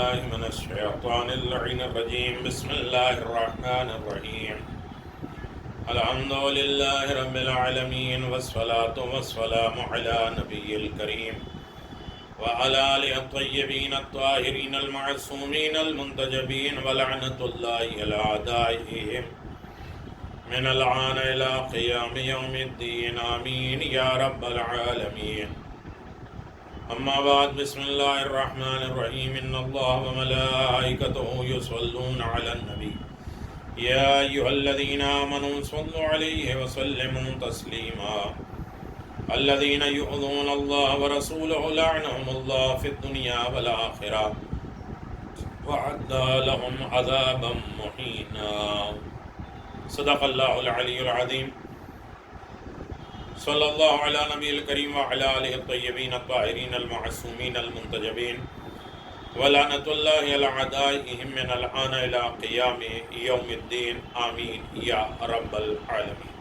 بالله من الشيطان اللعين الرجيم. بسم الله الرحمن الرحيم. الحمد لله رب العالمين، والصلاة والسلام على نبي الكريم وعلى آله الطيبين الطاهرين المعصومين المنتجبين، ولعنة الله على أعدائهم من الآن إلى قيام يوم الدين. آمين يا رب العالمين. اما بعد، بسم اللہ الرحمن الرحیم. ان اللہ وملائکتہ یصلون علی النبی یا ایھا الذین آمنوا صلوا علیہ وسلموا تسلیما. الذین یؤذون اللہ ورسولہ لعنهم اللہ فی الدنیا والآخرہ وأعد لهم عذابا مہینا. صدق اللہ العلی العظیم. صلی اللہ علی نبی الکریم وعلی آلہ الطیبین الطاہرین المعصومین المنتجبین، ولعنۃ اللہ علی اعدائہم من الآن الی قیام یوم الدین. آمین یا رب العالمین.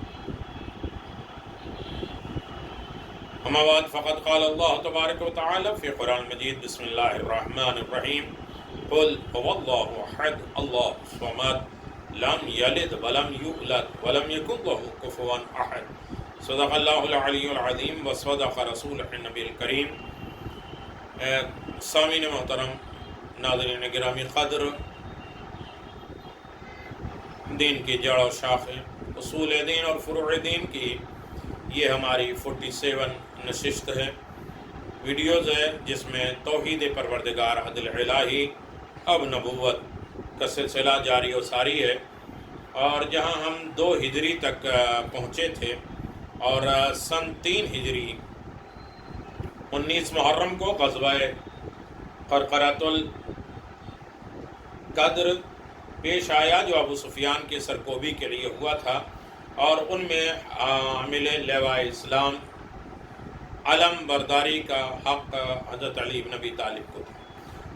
اما بعد، فقد قال اللہ تبارک و تعالی فی قرآن مجید. بسم اللہ الرحمن الرحیم. قل هو اللہ احد اللہ الصمد لم یلد ولم یولد ولم یکن لہ کفوا احد. صدق اللہ العلی العظیم وصدق رسول النبی الکریم. سامعین محترم، ناظرین گرامی قدر، دین کی جڑ و شاخیں، اصول دین اور فروع دین کی یہ ہماری 47 نشست ہے، ویڈیوز ہے، جس میں توحید پروردگار، عدل الہی، اب نبوت کا سلسلہ جاری و ساری ہے. اور جہاں ہم 2 ہجری تک پہنچے تھے، اور سن 3 ہجری 19 محرم کو غزوہ قرقرۃ القدر پیش آیا، جو ابو سفیان کے سرکوبی کے لیے ہوا تھا، اور ان میں عامل لواء اسلام، علم برداری کا حق حضرت علی بن ابی طالب کو تھا.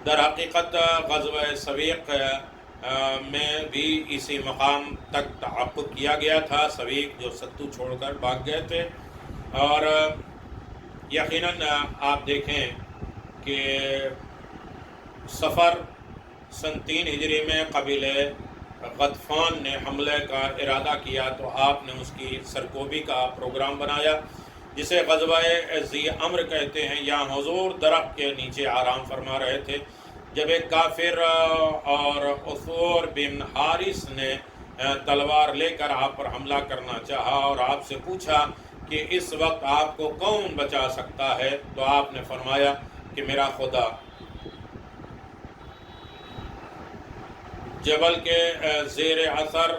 در حقیقت غزوہ سویق میں بھی اسی مقام تک تحقق کیا گیا تھا. سویق جو ستو چھوڑ کر بھاگ گئے تھے، اور یقیناً آپ دیکھیں کہ سفر سن 3 ہجری میں قبیلہ غطفان نے حملے کا ارادہ کیا، تو آپ نے اس کی سرکوبی کا پروگرام بنایا، جسے غزوہ ذی امر کہتے ہیں. یہاں حضور درخت کے نیچے آرام فرما رہے تھے، جب ایک کافر اور عثور بن حارث نے تلوار لے کر آپ پر حملہ کرنا چاہا، اور آپ سے پوچھا کہ اس وقت آپ کو کون بچا سکتا ہے، تو آپ نے فرمایا کہ میرا خدا. جبل کے زیر اثر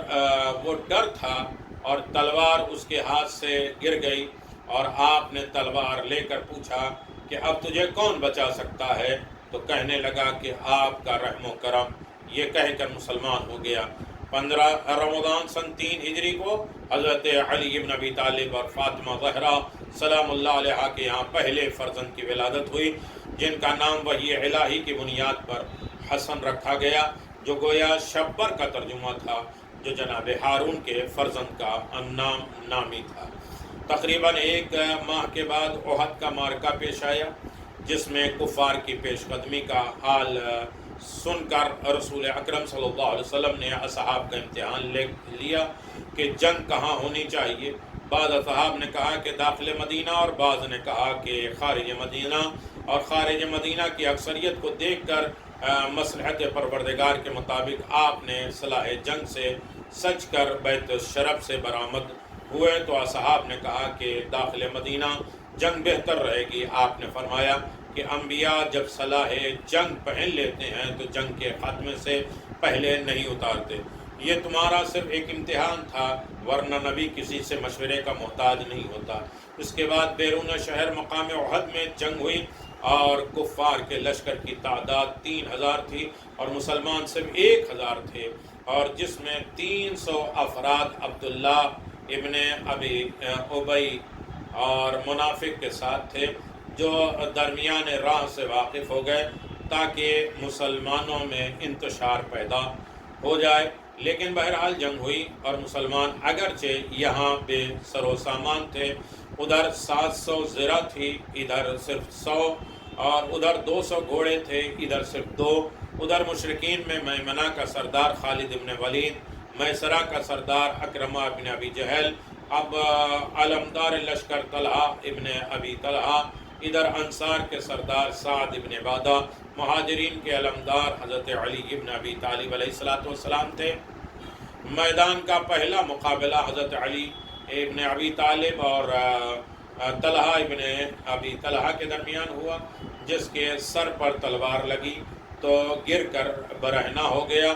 وہ ڈر تھا، اور تلوار اس کے ہاتھ سے گر گئی، اور آپ نے تلوار لے کر پوچھا کہ اب تجھے کون بچا سکتا ہے، تو کہنے لگا کہ آپ کا رحم و کرم. یہ کہہ کر مسلمان ہو گیا. 15 رمضان سن 3 ہجری کو حضرت علی بن ابی طالب اور فاطمہ زہرا سلام اللہ علیہ کے یہاں پہلے فرزند کی ولادت ہوئی، جن کا نام وحی الہی کی بنیاد پر حسن رکھا گیا، جو گویا شبر کا ترجمہ تھا، جو جناب ہارون کے فرزند کا نامی تھا. تقریباً 1 ماہ کے بعد احد کا معرکہ پیش آیا، جس میں کفار کی پیش قدمی کا حال سن کر رسول اکرم صلی اللہ علیہ وسلم نے اصحاب کا امتحان لیا کہ جنگ کہاں ہونی چاہیے. بعض اصحاب نے کہا کہ داخل مدینہ، اور بعض نے کہا کہ خارج مدینہ. اور خارج مدینہ کی اکثریت کو دیکھ کر مصلحت پروردگار کے مطابق آپ نے صلاح جنگ سے سج کر بیت الشرف سے برآمد ہوئے. تو اصحاب نے کہا کہ داخل مدینہ جنگ بہتر رہے گی. آپ نے فرمایا کہ انبیاء جب صلاح جنگ پہن لیتے ہیں تو جنگ کے خاتمے سے پہلے نہیں اتارتے. یہ تمہارا صرف ایک امتحان تھا، ورنہ نبی کسی سے مشورے کا محتاج نہیں ہوتا. اس کے بعد بیرون شہر مقام احد میں جنگ ہوئی، اور کفار کے لشکر کی تعداد 3000 تھی، اور مسلمان صرف 1000 تھے، اور جس میں 300 افراد عبداللہ ابن ابی ابی اور منافق کے ساتھ تھے، جو درمیان راہ سے واقف ہو گئے تاکہ مسلمانوں میں انتشار پیدا ہو جائے. لیکن بہرحال جنگ ہوئی، اور مسلمان اگرچہ یہاں بے سر و سامان تھے، ادھر 700 زرہ تھی، ادھر صرف 100 اور ادھر 200 گھوڑے تھے، ادھر صرف 2۔ ادھر مشرکین میں میمنہ کا سردار خالد ابن ولید، میسرہ کا سردار اکرمہ ابن ابی جہل، اب علمدار لشکر طلحہ ابن ابی طلحہ، ادھر انصار کے سردار سعد ابن عبادہ، مہاجرین کے علمدار حضرت علی ابن ابی طالب علیہ السلام تھے۔ میدان کا پہلا مقابلہ حضرت علی ابن ابی طالب اور طلحہ ابن ابی طلحہ کے درمیان ہوا، جس کے سر پر تلوار لگی تو گر کر برہنہ ہو گیا،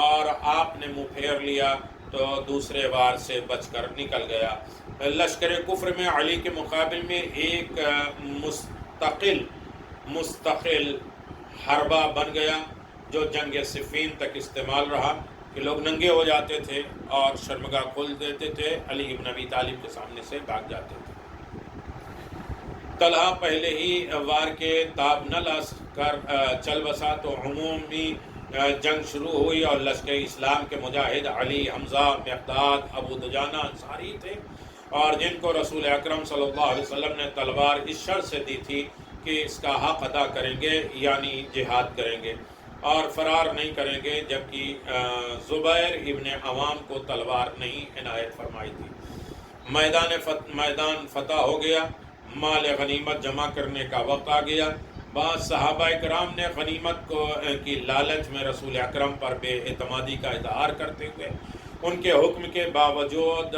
اور آپ نے منہ پھیر لیا تو دوسرے وار سے بچ کر نکل گیا۔ لشکر کفر میں علی کے مقابل میں ایک مستقل حربہ بن گیا، جو جنگ صفین تک استعمال رہا کہ لوگ ننگے ہو جاتے تھے اور شرمگاہ کھول دیتے تھے، علی ابن ابی طالب کے سامنے سے بھاگ جاتے تھے۔ طلحہ پہلے ہی وار کے تاب نہ لا کر چل بسا تو عمومی جنگ شروع ہوئی، اور لشکر اسلام کے مجاہد علی، حمزہ، مقداد، ابو دجانہ انصاری تھے، اور جن کو رسول اکرم صلی اللہ علیہ وسلم نے تلوار اس شرط سے دی تھی کہ اس کا حق ادا کریں گے، یعنی جہاد کریں گے اور فرار نہیں کریں گے، جبکہ زبیر ابن عوام کو تلوار نہیں عنایت فرمائی تھی۔ میدان فتح ہو گیا، مال غنیمت جمع کرنے کا وقت آ گیا۔ بعض صحابہ کرام نے غنیمت کی لالچ میں رسول اکرم پر بے اعتمادی کا اظہار کرتے ہوئے ان کے حکم کے باوجود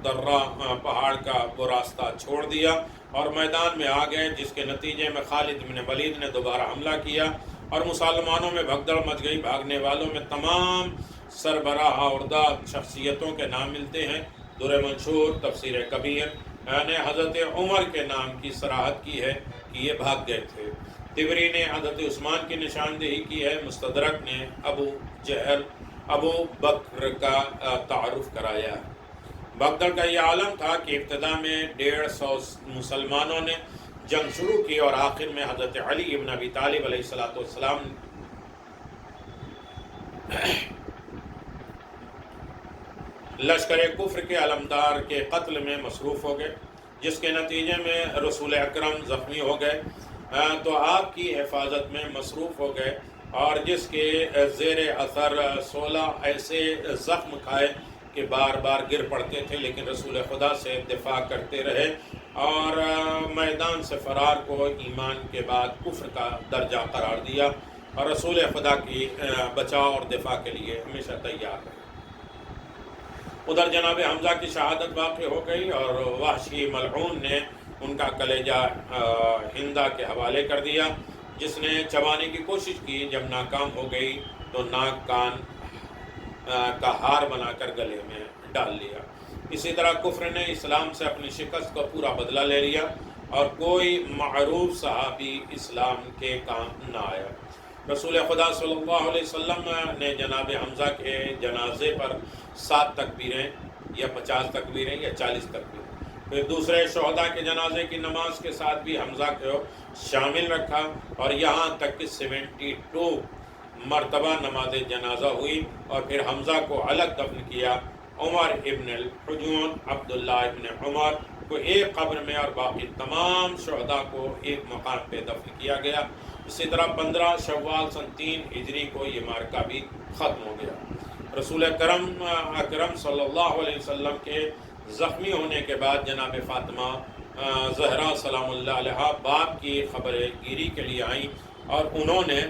درہ پہاڑ کا وہ راستہ چھوڑ دیا اور میدان میں آ گئے، جس کے نتیجے میں خالد بن ولید نے دوبارہ حملہ کیا اور مسلمانوں میں بھگدڑ مچ گئی۔ بھاگنے والوں میں تمام سربراہ عہدہ شخصیتوں کے نام ملتے ہیں۔ در منشور تفسیر کبیر نے حضرت عمر کے نام کی صراحت کی ہے کہ یہ بھاگ گئے تھے۔ طبری نے حضرت عثمان کی نشاندہی کی ہے۔ مستدرک نے ابو بکر کا تعارف کرایا ہے۔ بھگدڑ کا یہ عالم تھا کہ ابتدا میں 150 مسلمانوں نے جنگ شروع کی، اور آخر میں حضرت علی ابن ابی طالب علیہ السلام لشکر کفر کے علمدار کے قتل میں مصروف ہو گئے، جس کے نتیجے میں رسول اکرم زخمی ہو گئے تو آپ کی حفاظت میں مصروف ہو گئے، اور جس کے زیر اثر 16 ایسے زخم کھائے کہ بار بار گر پڑتے تھے، لیکن رسول خدا سے دفاع کرتے رہے اور میدان سے فرار کو ایمان کے بعد کفر کا درجہ قرار دیا، اور رسول خدا کی بچاؤ اور دفاع کے لیے ہمیشہ تیار رہے۔ ادھر جناب حمزہ کی شہادت واقع ہو گئی، اور وحشی ملعون نے ان کا کلیجہ ہندا کے حوالے کر دیا، جس نے چبانے کی کوشش کی۔ جب ناکام ہو گئی تو ناک کان کا ہار بنا کر گلے میں ڈال لیا۔ اسی طرح کفر نے اسلام سے اپنی شکست کا پورا بدلہ لے لیا، اور کوئی معروف صحابی اسلام کے کام نہ آیا۔ رسول خدا صلی اللہ علیہ وسلم نے جناب حمزہ کے جنازے پر 7 تکبیریں یا 50 تکبیریں یا 40 تکبیریں، پھر دوسرے شہداء کے جنازے کی نماز کے ساتھ بھی حمزہ کو شامل رکھا، اور یہاں تک کہ 72 مرتبہ نماز جنازہ ہوئی، اور پھر حمزہ کو الگ دفن کیا۔ عمر ابن الحجون، عبداللہ ابن عمر کو ایک قبر میں، اور باقی تمام شہداء کو ایک مقام پہ دفن کیا گیا۔ اسی طرح 15 شوال سن 3 ہجری کو یہ معرکہ بھی ختم ہو گیا۔ رسول اکرم صلی اللہ علیہ وسلم کے زخمی ہونے کے بعد جناب فاطمہ زہرا سلام اللہ علیہ باپ کی خبر گیری کے لیے آئیں، اور انہوں نے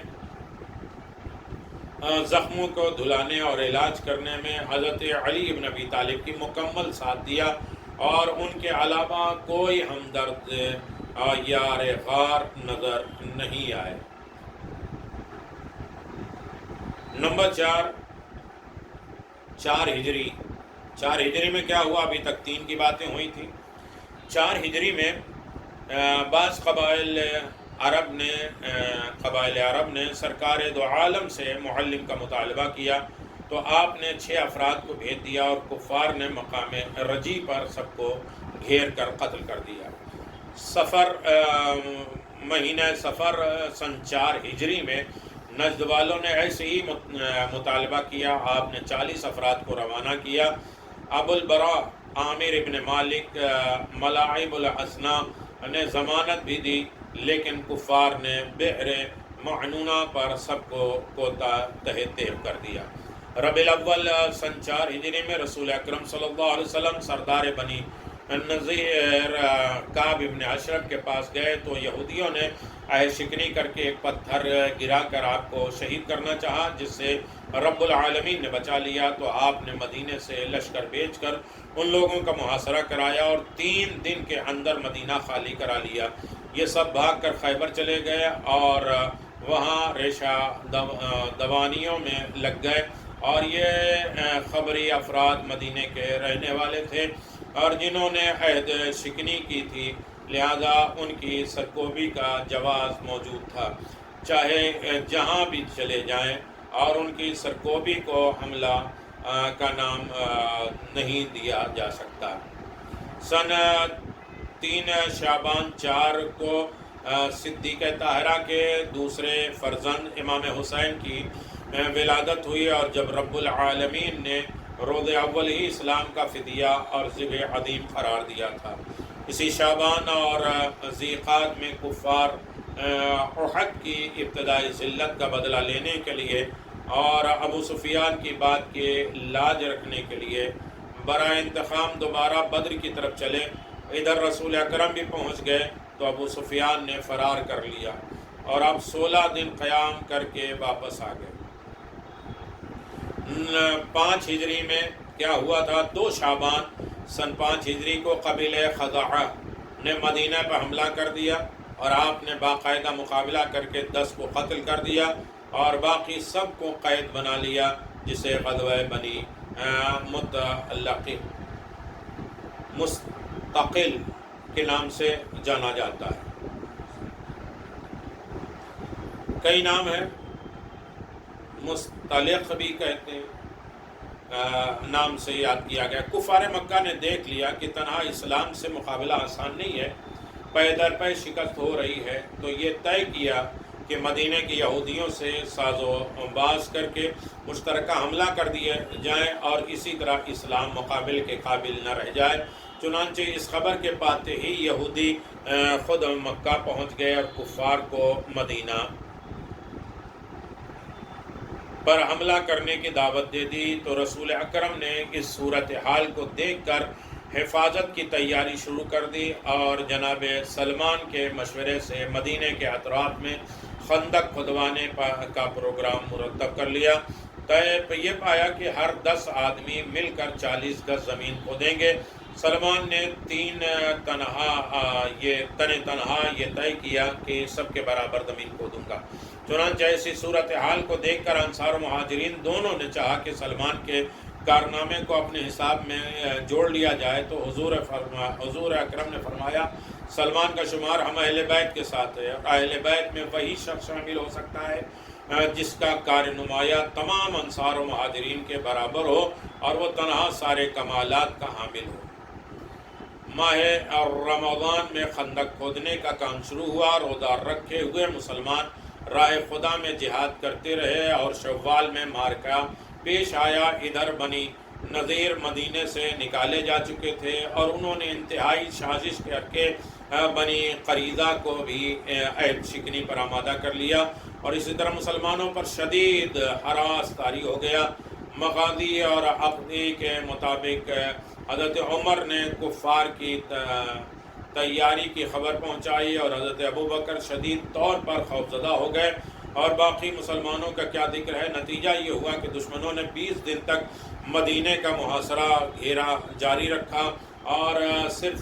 زخموں کو دھلانے اور علاج کرنے میں حضرت علی ابن ابی طالب کی مکمل ساتھ دیا، اور ان کے علاوہ کوئی ہمدرد یار غار نظر نہیں آئے۔ نمبر 4 ہجری۔ 4 ہجری میں کیا ہوا؟ ابھی تک 3 کی باتیں ہوئی تھیں۔ 4 ہجری میں بعض قبائل عرب نے سرکار دو عالم سے معلم کا مطالبہ کیا، تو آپ نے 6 افراد کو بھیج دیا، اور کفار نے مقام رجی پر سب کو گھیر کر قتل کر دیا۔ مہینہ سفر سن 4 ہجری میں نجد والوں نے ایسے ہی مطالبہ کیا۔ آپ نے 40 افراد کو روانہ کیا۔ ابو البراء عامر ابن مالک ملاعب الحسنہ نے ضمانت بھی دی لیکن کفار نے بئر معنونہ پر سب کو تہہ تیب کر دیا۔ ربیع الاول سن 4 ہجری میں رسول اکرم صلی اللہ علیہ وسلم سردار بنی نذیر کعب ابن اشرف کے پاس گئے تو یہودیوں نے عہد شکنی کر کے ایک پتھر گرا کر آپ کو شہید کرنا چاہا، جس سے رب العالمین نے بچا لیا۔ تو آپ نے مدینے سے لشکر بھیج کر ان لوگوں کا محاصرہ کرایا اور 3 دن کے اندر مدینہ خالی کرا لیا۔ یہ سب بھاگ کر خیبر چلے گئے اور وہاں ریشہ دوانیوں میں لگ گئے، اور یہ خبری افراد مدینے کے رہنے والے تھے اور جنہوں نے عہد شکنی کی تھی، لہذا ان کی سرکوبی کا جواز موجود تھا، چاہے جہاں بھی چلے جائیں، اور ان کی سرکوبی کو حملہ کا نام نہیں دیا جا سکتا۔ سن 3 شعبان 4 کو صدیقہ طاہرہ کے دوسرے فرزند امام حسین کی ولادت ہوئی، اور جب رب العالمین نے روز اول ہی اسلام کا فدیہ اور ذبح عظیم قرار دیا تھا۔ اسی شعبان اور ذیقعد میں کفار احد کی ابتدائی ذلت کا بدلہ لینے کے لیے اور ابو سفیان کی بات کے لاج رکھنے کے لیے برائے انتقام دوبارہ بدر کی طرف چلے۔ ادھر رسول اکرم بھی پہنچ گئے تو ابو سفیان نے فرار کر لیا اور اب 16 دن قیام کر کے واپس آ گئے۔ 5 ہجری میں کیا ہوا تھا؟ 2 شعبان سن 5 ہجری کو قبیلہ خزاعہ نے مدینہ پر حملہ کر دیا اور آپ نے باقاعدہ مقابلہ کر کے 10 کو قتل کر دیا اور باقی سب کو قید بنا لیا، جسے غزوہ بنی مستقل کے نام سے جانا جاتا ہے۔ کئی نام ہیں، مستلق بھی کہتے ہیں، نام سے یاد کیا گیا۔ کفار مکہ نے دیکھ لیا کہ تنہا اسلام سے مقابلہ آسان نہیں ہے، پے در پے شکست ہو رہی ہے، تو یہ طے کیا کہ مدینہ کے یہودیوں سے ساز و باز کر کے مشترکہ حملہ کر دیے جائیں اور اسی طرح اسلام مقابل کے قابل نہ رہ جائے۔ چنانچہ اس خبر کے پاتے ہی یہودی خود مکہ پہنچ گئے اور کفار کو مدینہ پر حملہ کرنے کی دعوت دے دی۔ تو رسول اکرم نے اس صورتحال کو دیکھ کر حفاظت کی تیاری شروع کر دی اور جناب سلمان کے مشورے سے مدینہ کے اطراف میں خندق کھدوانے کا پروگرام مرتب کر لیا۔ طے یہ پایا کہ ہر 10 آدمی مل کر 40 گز زمین کھودیں گے۔ سلمان نے تنہا یہ طے کیا کہ سب کے برابر زمین کھودوں گا۔ چنانچہ ایسی صورتحال کو دیکھ کر انصار و مہاجرین دونوں نے چاہا کہ سلمان کے کارنامے کو اپنے حساب میں جوڑ لیا جائے، تو حضور اکرم نے فرمایا سلمان کا شمار ہم اہل بیت کے ساتھ ہے، اور اہل بیت میں وہی شخص شامل ہو سکتا ہے جس کا کار نمایاں تمام انصار و مہاجرین کے برابر ہو اور وہ تنہا سارے کمالات کا حامل ہو۔ ماہ رمضان میں خندق کھودنے کا کام شروع ہوا۔ روزہ رکھے ہوئے مسلمان راہ خدا میں جہاد کرتے رہے اور شوال میں مارکہ پیش آیا۔ ادھر بنی نذیر مدینے سے نکالے جا چکے تھے اور انہوں نے انتہائی سازش کر کے بنی قریظہ کو بھی عہد شکنی پر آمادہ کر لیا، اور اسی طرح مسلمانوں پر شدید ہراس طاری ہو گیا۔ مغازی اور عقدی کے مطابق حضرت عمر نے کفار کی تیاری کی خبر پہنچائی اور حضرت ابوبکر شدید طور پر خوفزدہ ہو گئے، اور باقی مسلمانوں کا کیا ذکر ہے۔ نتیجہ یہ ہوا کہ دشمنوں نے 20 دن تک مدینے کا محاصرہ گھیرا جاری رکھا اور صرف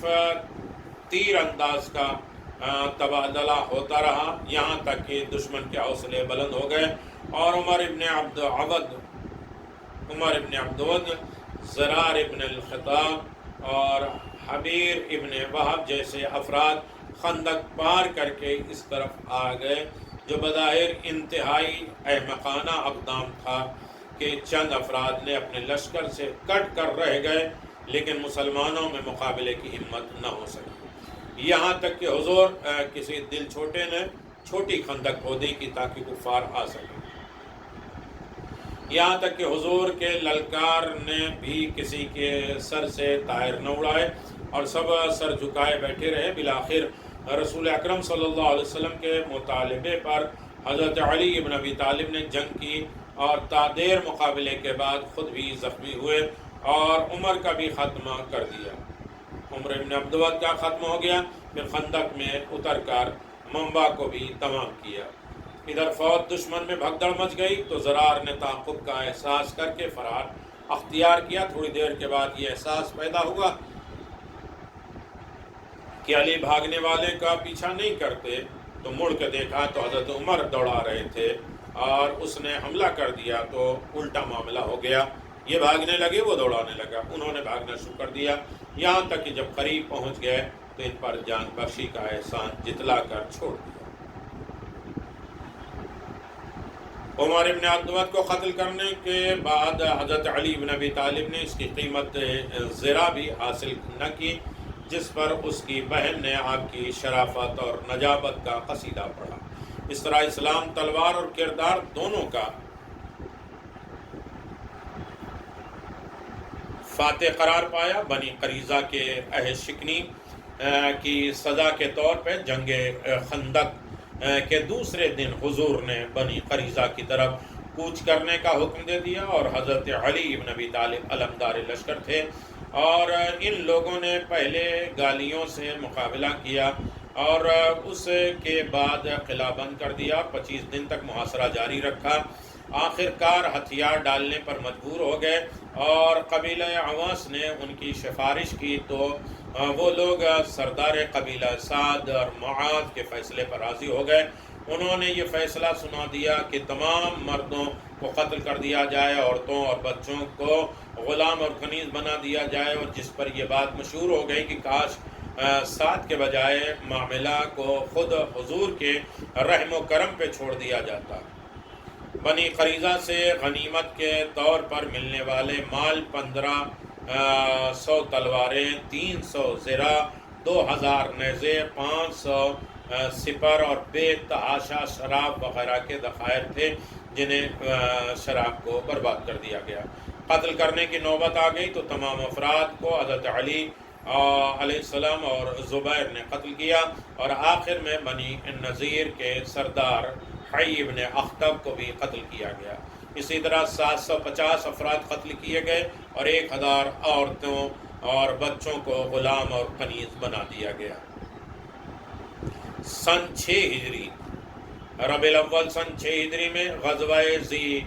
تیر انداز کا تبادلہ ہوتا رہا، یہاں تک کہ دشمن کے حوصلے بلند ہو گئے اور عمر ابن عبدود، زرار ابن الخطاب اور حبیر ابن وہب جیسے افراد خندق پار کر کے اس طرف آ گئے، جو بظاہر انتہائی احمقانہ اقدام تھا کہ چند افراد نے اپنے لشکر سے کٹ کر رہ گئے، لیکن مسلمانوں میں مقابلے کی ہمت نہ ہو سکی۔ یہاں تک کہ حضور کسی دل چھوٹے نے چھوٹی خندق کھودی کی تاکہ کفار آ سکیں۔ یہاں تک کہ حضور کے للکار نے بھی کسی کے سر سے طائر نہ اڑائے اور سب سر جھکائے بیٹھے رہے۔ بالآخر رسول اکرم صلی اللہ علیہ وسلم کے مطالبے پر حضرت علی ابن ابی طالب نے جنگ کی اور دیر مقابلے کے بعد خود بھی زخمی ہوئے اور عمر کا بھی خاتمہ کر دیا۔ عمر ابن عبدود کا ختم ہو گیا، پھر خندق میں اتر کر منبع کو بھی تمام کیا۔ ادھر فوج دشمن میں بھگدڑ مچ گئی تو زرار نے تعاقب کا احساس کر کے فرار اختیار کیا۔ تھوڑی دیر کے بعد یہ احساس پیدا ہوا کہ علی بھاگنے والے کا پیچھا نہیں کرتے، تو مڑ کے دیکھا تو حضرت عمر دوڑا رہے تھے اور اس نے حملہ کر دیا، تو الٹا معاملہ ہو گیا۔ یہ بھاگنے لگے، وہ دوڑانے لگا، انہوں نے بھاگنا شروع کر دیا، یہاں تک کہ جب قریب پہنچ گئے تو ان پر جان بخشی کا احسان جتلا کر چھوڑ دیا۔ عمر ابن عبدود کو قتل کرنے کے بعد حضرت علی بن ابی طالب نے اس کی قیمت زرہ بھی حاصل نہ کی، جس پر اس کی بہن نے آپ کی شرافت اور نجابت کا قصیدہ پڑھا۔ اس طرح اسلام تلوار اور کردار دونوں کا فاتح قرار پایا۔ بنی قریظہ کے عہد شکنی کی سزا کے طور پہ جنگ خندق کے دوسرے دن حضور نے بنی قریظہ کی طرف کوچ کرنے کا حکم دے دیا، اور حضرت علی بن ابی طالب علمدار لشکر تھے، اور ان لوگوں نے پہلے گالیوں سے مقابلہ کیا اور اس کے بعد قلعہ بند کر دیا۔ 25 دن تک محاصرہ جاری رکھا، آخر کار ہتھیار ڈالنے پر مجبور ہو گئے، اور قبیلہ عواص نے ان کی سفارش کی تو وہ لوگ سردار قبیلہ سعد اور معاذ کے فیصلے پر راضی ہو گئے۔ انہوں نے یہ فیصلہ سنا دیا کہ تمام مردوں کو قتل کر دیا جائے، عورتوں اور بچوں کو غلام اور کنیز بنا دیا جائے، اور جس پر یہ بات مشہور ہو گئی کہ کاش سعد کے بجائے معاملہ کو خود حضور کے رحم و کرم پہ چھوڑ دیا جاتا۔ بنی قریظہ سے غنیمت کے طور پر ملنے والے مال 1500 تلواریں، 300 زرہ، 2000 نیزے، 500 سپر اور بے تحاشا شراب وغیرہ کے ذخائر تھے، جنہیں شراب کو برباد کر دیا گیا۔ قتل کرنے کی نوبت آ گئی تو تمام افراد کو حضرت علی علیہ السلام اور زبیر نے قتل کیا، اور آخر میں بنی نذیر کے سردار حی ابن اخطب کو بھی قتل کیا گیا۔ اسی طرح 750 افراد قتل کیے گئے، اور 1000 عورتوں اور بچوں کو غلام اور کنیز بنا دیا گیا۔ سن 6 ہجری ربیع الاول سن 6 ہجری میں غزوہ ذی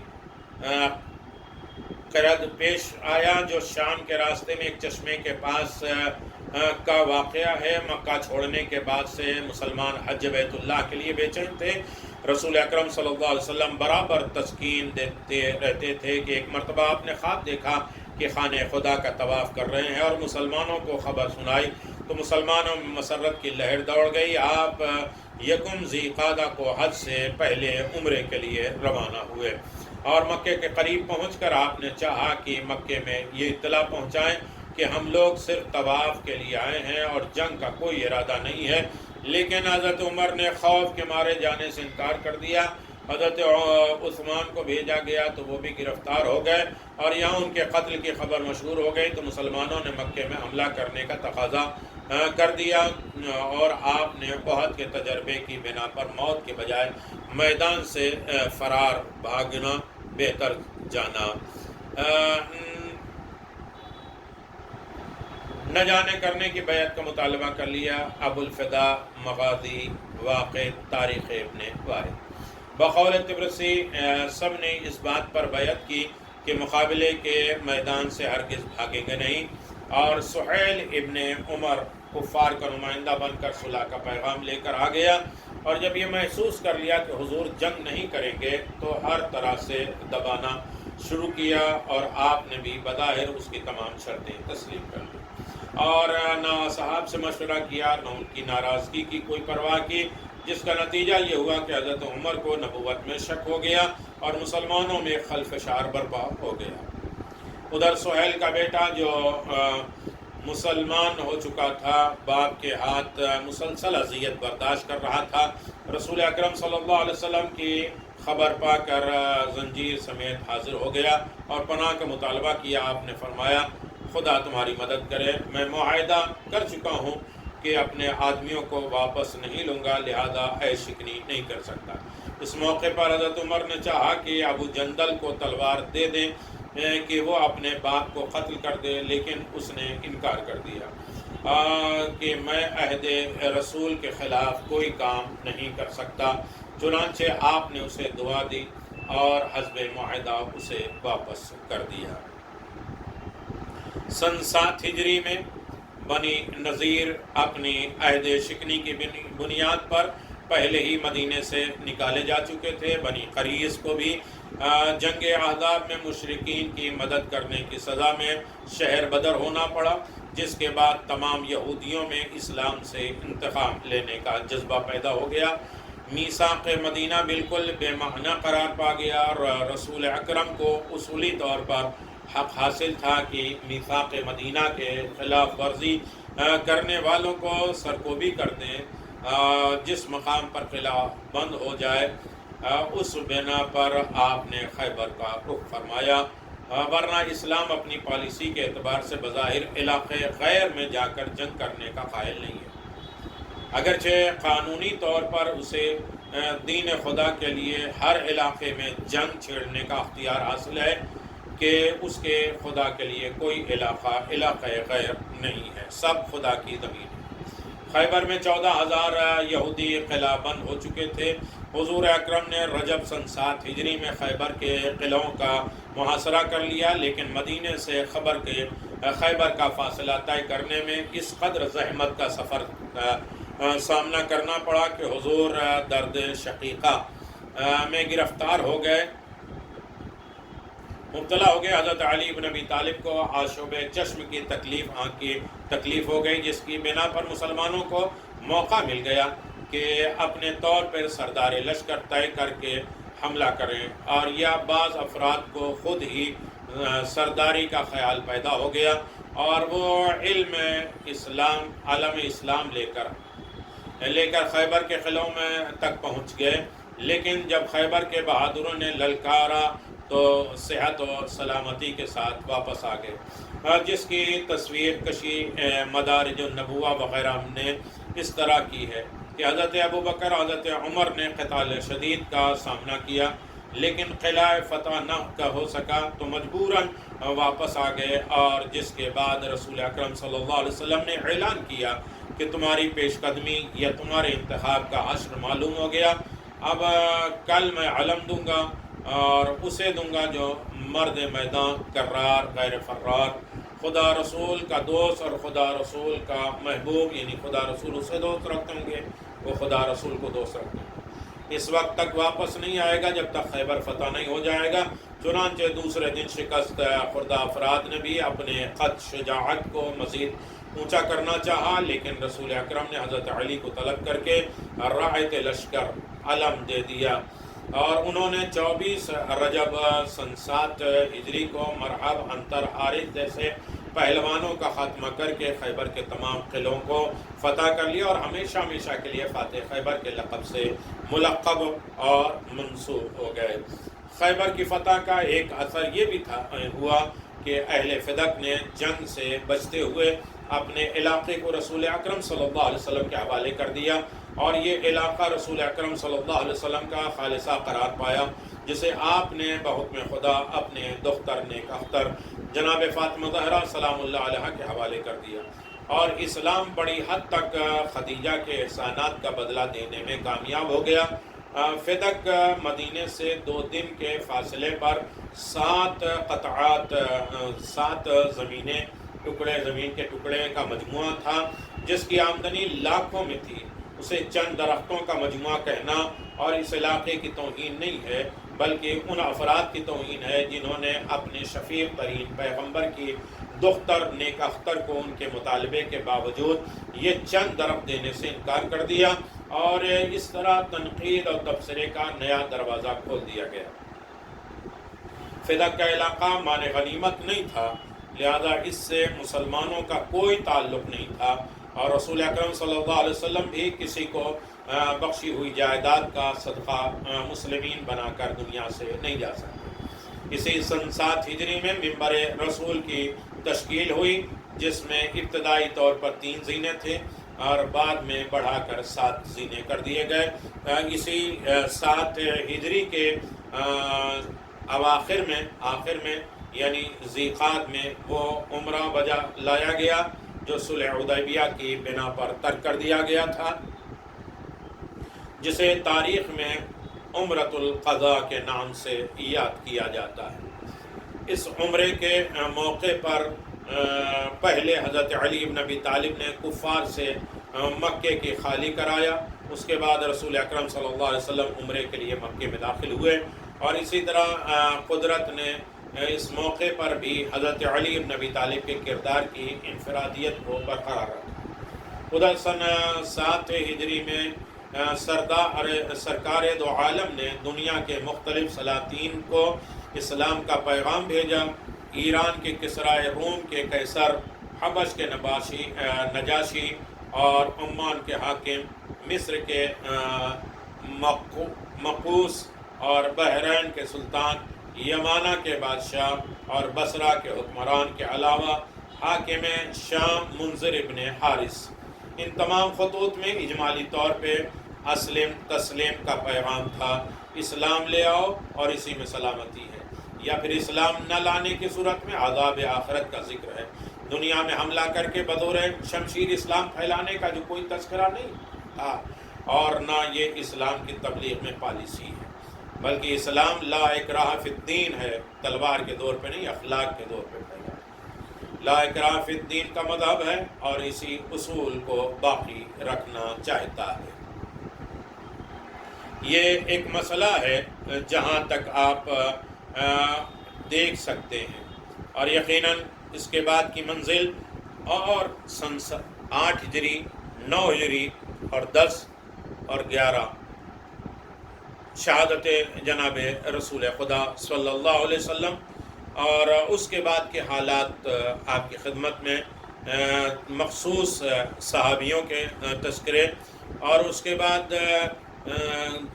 قرد پیش آیا، جو شام کے راستے میں ایک چشمے کے پاس کا واقعہ ہے۔ مکہ چھوڑنے کے بعد سے مسلمان حج بیت اللہ کے لیے بے چین تھے۔ رسول اکرم صلی اللہ علیہ وسلم برابر تسکین دیتے رہتے تھے کہ ایک مرتبہ آپ نے خواب دیکھا کہ خانہ خدا کا طواف کر رہے ہیں، اور مسلمانوں کو خبر سنائی تو مسلمانوں میں مسرت کی لہر دوڑ گئی۔ آپ یکم ذی قعدہ کو حج سے پہلے عمرے کے لیے روانہ ہوئے، اور مکے کے قریب پہنچ کر آپ نے چاہا کہ مکے میں یہ اطلاع پہنچائیں کہ ہم لوگ صرف طواف کے لیے آئے ہیں اور جنگ کا کوئی ارادہ نہیں ہے، لیکن حضرت عمر نے خوف کے مارے جانے سے انکار کر دیا۔ حضرت عثمان کو بھیجا گیا تو وہ بھی گرفتار ہو گئے، اور یہاں ان کے قتل کی خبر مشہور ہو گئی تو مسلمانوں نے مکے میں حملہ کرنے کا تقاضا کر دیا، اور آپ نے احد کے تجربے کی بنا پر موت کے بجائے میدان سے فرار بھاگنا بہتر جانا۔ نہ جانے کرنے کی بیعت کا مطالبہ کر لیا۔ ابو الفدا مغازی واقع تاریخ ابن وارد۔ بقول طبرسی سب نے اس بات پر بیعت کی کہ مقابلے کے میدان سے ہرگز بھاگیں گے نہیں، اور سہیل ابن عمر کفار کا نمائندہ بن کر صلح کا پیغام لے کر آ گیا، اور جب یہ محسوس کر لیا کہ حضور جنگ نہیں کریں گے تو ہر طرح سے دبانا شروع کیا، اور آپ نے بھی بظاہر اس کی تمام شرطیں تسلیم کر لی، اور نہ صحاب سے مشورہ کیا، نہ ان کی ناراضگی کی کوئی پرواہ کی، جس کا نتیجہ یہ ہوا کہ حضرت عمر کو نبوت میں شک ہو گیا اور مسلمانوں میں خلفشار برپا ہو گیا۔ ادھر سہیل کا بیٹا جو مسلمان ہو چکا تھا، باپ کے ہاتھ مسلسل اذیت برداشت کر رہا تھا، رسول اکرم صلی اللہ علیہ وسلم کی خبر پا کر زنجیر سمیت حاضر ہو گیا اور پناہ کا مطالبہ کیا۔ آپ نے فرمایا خدا تمہاری مدد کرے، میں معاہدہ کر چکا ہوں کہ اپنے آدمیوں کو واپس نہیں لوں گا، لہذا اے شکنی نہیں کر سکتا۔ اس موقع پر حضرت عمر نے چاہا کہ ابو جندل کو تلوار دے دیں کہ وہ اپنے باپ کو قتل کر دے، لیکن اس نے انکار کر دیا کہ میں عہد رسول کے خلاف کوئی کام نہیں کر سکتا۔ چنانچہ آپ نے اسے دعا دی اور حسب معاہدہ اسے واپس کر دیا۔ سن 7 ہجری میں بنی نذیر اپنی عہد شکنی کی بنیاد پر پہلے ہی مدینے سے نکالے جا چکے تھے۔ بنی قریظ کو بھی جنگ احزاب میں مشرکین کی مدد کرنے کی سزا میں شہر بدر ہونا پڑا، جس کے بعد تمام یہودیوں میں اسلام سے انتقام لینے کا جذبہ پیدا ہو گیا۔ میثاق مدینہ بالکل بے معنی قرار پا گیا اور رسول اکرم کو اصولی طور پر حق حاصل تھا کہ میثاق مدینہ کے خلاف ورزی کرنے والوں کو سرکوبی کر دیں۔ جس مقام پر قلعہ بند ہو جائے اس بنا پر آپ نے خیبر کا رخ فرمایا، ورنہ اسلام اپنی پالیسی کے اعتبار سے بظاہر علاقے غیر میں جا کر جنگ کرنے کا قائل نہیں ہے، اگرچہ قانونی طور پر اسے دین خدا کے لیے ہر علاقے میں جنگ چھیڑنے کا اختیار حاصل ہے کہ اس کے خدا کے لیے کوئی علاقہ غیر نہیں ہے، سب خدا کی زمین ہے۔ خیبر میں 14,000 یہودی قلعہ بند ہو چکے تھے۔ حضور اکرم نے رجب سن 7 ہجری میں خیبر کے قلعوں کا محاصرہ کر لیا، لیکن مدینے سے خیبر کا فاصلہ طے کرنے میں اس قدر زحمت کا سفر سامنا کرنا پڑا کہ حضور درد شقیقہ میں گرفتار ہو گئے، مبتلا ہو گئے۔ حضرت علی بن ابی طالب کو آشوب چشم کی تکلیف ہو گئی، جس کی بنا پر مسلمانوں کو موقع مل گیا کہ اپنے طور پر سردار لشکر طے کر کے حملہ کریں، اور یا بعض افراد کو خود ہی سرداری کا خیال پیدا ہو گیا اور وہ علم اسلام لے کر خیبر کے قلعوں میں تک پہنچ گئے، لیکن جب خیبر کے بہادروں نے للکارا تو صحت اور سلامتی کے ساتھ واپس آ گئے، جس کی تصویر کشی مدارج النبوہ وغیرہ ہم نے اس طرح کی ہے کہ حضرت ابوبکر حضرت عمر نے قتال شدید کا سامنا کیا، لیکن قلعہ فتح نہ ہو سکا تو مجبوراً واپس آ گئے، اور جس کے بعد رسول اکرم صلی اللہ علیہ وسلم نے اعلان کیا کہ تمہاری پیش قدمی یا تمہارے انتخاب کا حشر معلوم ہو گیا، اب کل میں علم دوں گا اور اسے دوں گا جو مرد میدان کرار غیر فرار، خدا رسول کا دوست اور خدا رسول کا محبوب، یعنی خدا رسول اسے دوست رکھتے ہوں گے، وہ خدا رسول کو دوست رکھتے ہیں۔ اس وقت تک واپس نہیں آئے گا جب تک خیبر فتح نہیں ہو جائے گا۔ چنانچہ دوسرے دن شکست خوردہ افراد نے بھی اپنے قد شجاعت کو مزید اونچا کرنا چاہا، لیکن رسول اکرم نے حضرت علی کو طلب کر کے رائت لشکر علم دے دیا، اور انہوں نے 24 رجب سن 7 ہجری کو مرحب انتر حارث جیسے پہلوانوں کا خاتمہ کر کے خیبر کے تمام قلعوں کو فتح کر لیا، اور ہمیشہ ہمیشہ کے لیے فاتح خیبر کے لقب سے ملقب اور منسوب ہو گئے۔ خیبر کی فتح کا ایک اثر یہ بھی ہوا کہ اہل فدق نے جنگ سے بچتے ہوئے اپنے علاقے کو رسول اکرم صلی اللہ علیہ وسلم کے حوالے کر دیا، اور یہ علاقہ رسول اکرم صلی اللہ علیہ وسلم کا خالصہ قرار پایا، جسے آپ نے بحکم خدا اپنے دختر نیک اختر جناب فاطمہ زہرا سلام اللہ علیہ کے حوالے کر دیا، اور اسلام بڑی حد تک خدیجہ کے احسانات کا بدلہ دینے میں کامیاب ہو گیا۔ فدق مدینے سے 2 دن کے فاصلے پر 7 قطعات 7 زمین کے ٹکڑے کا مجموعہ تھا، جس کی آمدنی لاکھوں میں تھی۔ اسے چند درختوں کا مجموعہ کہنا اور اس علاقے کی توہین نہیں ہے، بلکہ ان افراد کی توہین ہے جنہوں نے اپنے شفیق ترین پیغمبر کی دختر نیک اختر کو ان کے مطالبے کے باوجود یہ چند درخت دینے سے انکار کر دیا، اور اس طرح تنقید اور تبصرے کا نیا دروازہ کھول دیا گیا۔ فدق کا علاقہ مان غنیمت نہیں تھا، لہذا اس سے مسلمانوں کا کوئی تعلق نہیں تھا، اور رسول اکرم صلی اللہ علیہ وسلم بھی کسی کو بخشی ہوئی جائیداد کا صدقہ مسلمین بنا کر دنیا سے نہیں جا سکتے۔ اسی سن 7 ہجری میں منبر رسول کی تشکیل ہوئی، جس میں ابتدائی طور پر 3 زینے تھے، اور بعد میں بڑھا کر 7 زینے کر دیے گئے۔ اسی 7 ہجری کے آخر میں یعنی ذیقعد میں وہ عمرہ بجا لایا گیا جو صلح حدیبیہ کی بنا پر ترک کر دیا گیا تھا، جسے تاریخ میں عمرۃ القضاء کے نام سے یاد کیا جاتا ہے۔ اس عمرے کے موقع پر پہلے حضرت علی بن ابی طالب نے کفار سے مکے کی خالی کرایا، اس کے بعد رسول اکرم صلی اللہ علیہ وسلم عمرے کے لیے مکے میں داخل ہوئے، اور اسی طرح قدرت نے اس موقع پر بھی حضرت علی بن ابی طالب کے کردار کی انفرادیت کو برقرار رکھا۔ ادھر سن 7 ہجری میں سرکار دو عالم نے دنیا کے مختلف سلاطین کو اسلام کا پیغام بھیجا۔ ایران کے کسرائے روم کے قیصر، حبش کے نجاشی اور عمان کے حاکم، مصر کے مقوس اور بحرین کے سلطان، یمانہ کے بادشاہ اور بصرہ کے حکمران کے علاوہ حاکم شام منذر ابن حارث، ان تمام خطوط میں اجمالی طور پہ اسلم تسلیم کا پیغام تھا۔ اسلام لے آؤ اور اسی میں سلامتی ہے، یا پھر اسلام نہ لانے کی صورت میں عذاب آخرت کا ذکر ہے۔ دنیا میں حملہ کر کے بدور شمشیر اسلام پھیلانے کا جو کوئی تذکرہ نہیں تھا، اور نہ یہ اسلام کی تبلیغ میں پالیسی ہے، بلکہ اسلام لا اکراہ فی الدین ہے، تلوار کے دور پہ نہیں، اخلاق کے دور پہ پھیلا۔ لا اکراہ فی الدین کا مذہب ہے اور اسی اصول کو باقی رکھنا چاہتا ہے۔ یہ ایک مسئلہ ہے جہاں تک آپ دیکھ سکتے ہیں، اور یقیناً اس کے بعد کی منزل اور سن 8 ہجری 9 ہجری اور 10 اور 11 شہادت جناب رسول خدا صلی اللہ علیہ وسلم، اور اس کے بعد کے حالات آپ کی خدمت میں، مخصوص صحابیوں کے تذکرے، اور اس کے بعد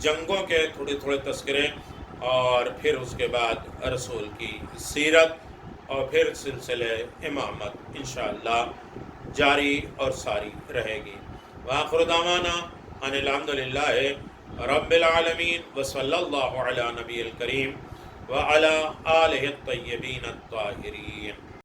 جنگوں کے تھوڑے تذکرے، اور پھر اس کے بعد رسول کی سیرت، اور پھر سلسلہ امامت انشاءاللہ جاری اور ساری رہے گی۔ وآخر دعوانا ان الحمدللہ رب العالمین وصلی اللہ علی نبی الکریم وعلی آلہ الطیبین الطاہرین۔